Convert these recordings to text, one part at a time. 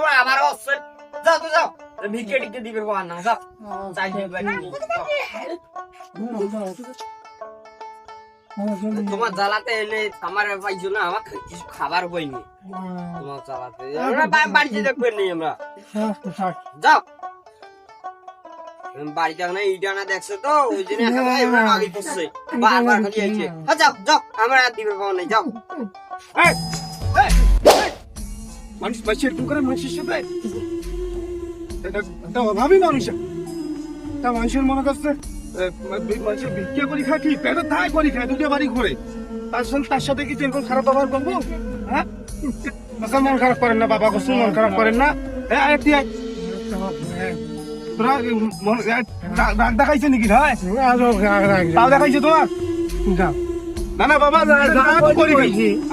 তোমার আবার হচ্ছে যাও তো যাও ভিক্ষে টিকে দিবে কোয়া না যাও চাই দিবে তোমার জ্বালাতে এলে আমার পাইছো না আমার কিছু খাবার হয়নি তোমার জ্বালাতে আমরা বাড়িতে দেখবেন নি আমরা যাও বাড়িতে না ইটা না দেখছো তো ওই জন্য একেবারে আগে করছে বারবার খালি আইছে যাও যাও আমরা আর দিবে পাও নাই যাও মানুষ বাঁচিয়ে এরকম করে মানুষের সাথে এটা অভাবই মানুষ তা মানুষের মনে করছে মানুষের ভিক্ষা করি খায় কি পেটের ধায় করি খায় দুটো বাড়ি ঘুরে তার সাথে কি এরকম খারাপ ব্যবহার করবো হ্যাঁ মন খারাপ করেন না বাবা কসু মন খারাপ করেন না তোরা রাগ দেখাইছে নাকি ভাই তাও দেখাইছে তোমার না না বাবা করি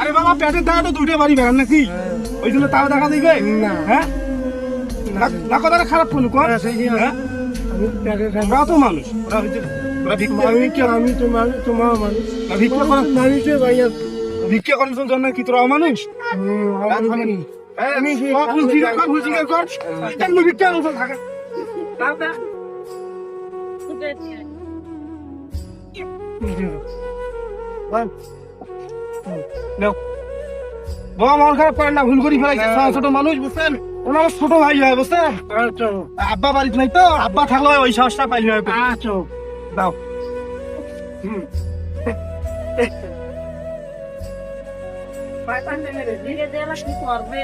আরে বাবা পেটের দাঁড়া তো দুটো বাড়ি বেড়ান নাকি ওই জন্য তাও দেখা দিবে হ্যাঁ না কথাটা খারাপ করলো ওরা তো মানুষ ভিক্ষা করার জন্য কি তোরা মানুষ বাবা মন খারাপ করেন না ভুল করি ফেলাইছে ছোট মানুষ বুঝছেন ওনার ছোট ভাই হয় বুঝছেন আব্বা বাড়িতে নাই তো আব্বা থাকলে ওই সাহসটা পাইলে দাও ধীরে ধীরে কি করবে